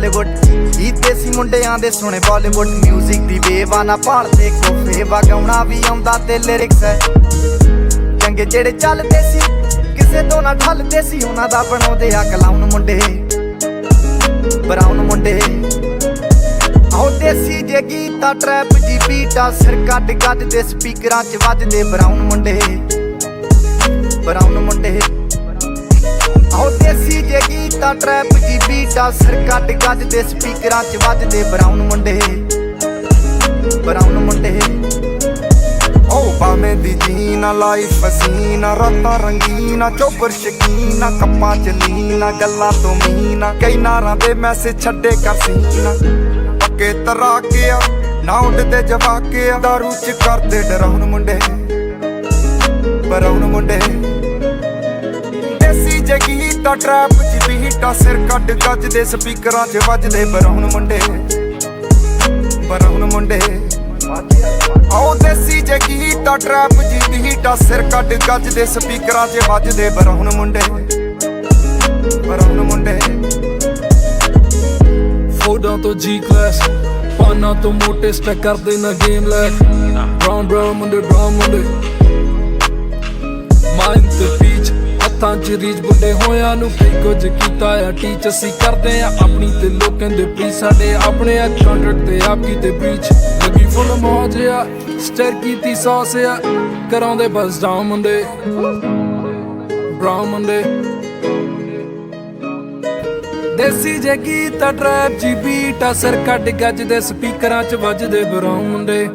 Hollywood ਹੀ ਦੇਸੀ ਮੁੰਡਿਆਂ ਦੇ ਸੁਣੇ ਬਾਲੀਵੁੱਡ ਮਿਊਜ਼ਿਕ ਦੀ ਵੇਵ ਆ ਨਾ ਭਾਲਦੇ ਕੋਫੇ ਵਗਾਉਣਾ ਵੀ ਆਉਂਦਾ ਤੇ ਲਿਰਿਕਸ ਹੈ ਚੰਗੇ ਜਿਹੜੇ ਚੱਲਦੇ ਸੀ ਕਿਸੇ ਤੋਂ ਨਾ ਠੱਲਦੇ ਸੀ ਉਹਨਾਂ ਦਾ ਬਣਾਉਂਦੇ ਆ ਕਲਾਉਨ ਮੁੰਡੇ ਬਰਾਊਨ ਮੁੰਡੇ ਆਹ ਦੇਸੀ ਜੇ ਗੀਤਾ ਟਰੈਪ ਜੀ ਬੀਟਾ ਸਿਰ ਕੱਟ ਗੱਜਦੇ ਸਪੀਕਰਾਂ 'ਚ ਵੱਜਦੇ ਬਰਾਊਨ ਮੁੰਡੇ ਆਹ ਦੇਸੀ ਜੇ ਗੀਤਾ ਟਰੈਪ ਜੀ ਬੀਟਾ ਸਿਰ ਕੱਟ ਗੱਜਦੇ ਸਪੀਕਰਾਂ 'ਚ ਵੱਜਦੇ ਬਰਾਊਨ ਮੁੰਡੇ ਉਹ ਬਾਵੇਂ ਦੀ ਜੀਨਾ ਲਾਈਫ ਹਸੀਨਾ ਰਾਤਾਂ ਰੰਗੀਨਾ ਚੋਬਰ ਸ਼ਕੀਨਾ ਕੱਪਾਂ ਚ ਲੀਨਾ ਗੱਲਾਂ ਤੋਂ ਮੀਨਾ ਕਈ ਨਾਰਾਂ ਦੇ ਮੈਸੇਜ ਛੱਡੇ ਕਰ ਸੀਨਾ ਪੱਕੇ ਤਰਾਕਿਆ ਨਾ ਉੱਡਦੇ ਜਵਾਕਿਆ ਦਾਰੂ ਚ ਕਰਦੇ ਡਰਾਉਣ ਮੁੰਡੇ ਬਰਾਉਨ ਮੁੰਡੇ ਦੇਸੀ ਜੇ ਗੀਤਾ ਟਰੈਪ ਚ ਬੀਟਾ ਸਿਰ ਕੱਟ ਗੱਜਦੇ ਸਪੀਕਰਾਂ 'ਚ ਵੱਜਦੇ ਬਰਾਉਨ ਮੁੰਡੇ ਆਓ ਦੇਸੀ ਜੇ ਗੀਤਾ ਟਰੈਪ ਜੀ ਬੀਟਾ ਸਿਰ ਕੱਟ ਗੱਜਦੇ ਸਪੀਕਰਾਂ 'ਚ ਵੱਜਦੇ ਬਰਾਉਨ ਮੁੰਡੇ ਫੋਟਾਂ ਤੋਂ ਜੀ ਕਲਾਸ ਪਾਨਾਂ ਤੋਂ ਮੋਟੇ ਸਟੈਕ ਕਰਦੇ ਨਾ ਗੇਮ ਲੈ ਬਰਾਊਨ ਮੁੰਡੇ ਮਾਈਂਡ ਤੇ ਪੀਚ ਹੱਥਾਂ 'ਚ ਰੀਚ ਬੁੱਢੇ ਹੋਇਆਂ ਨੂੰ ਕਈ ਕੁਝ ਕੀਤਾ ਆ ਟੀਚ ਅਸੀਂ ਕਰਦੇ ਆ ਆਪਣੀ ਤੇ ਲੋਕਾਂ ਦੇ ਪ੍ਰੀ ਸਾਡੇ ਆਪਣੇ ਆ ਕੰਟਰੈਕਟ ਤੇ ਆਪ ਕੀਤੇ ਬ੍ਰੀਚ ਲੱਗੀ ਫੁੱਲ ਮੌਜ ਆ ਸਟਰ ਕੀਤੀ ਸੌਸ ਆ ਕਰਾਉਂਦੇ ਬਸ ਡਾਊਨ ਮੁੰਡੇ ਬਰਾਊਨ ਮੁੰਡੇ ਦੇਸੀ ਜੇ ਗੀਤਾ ਟਰੈਪ ਜੀ ਬੀਟਾ ਸਿਰ ਕੱਟ ਗੱਜਦੇ ਸਪੀਕਰਾਂ 'ਚ ਵੱਜਦੇ ਬਰਾਊਨ ਮੁੰਡੇ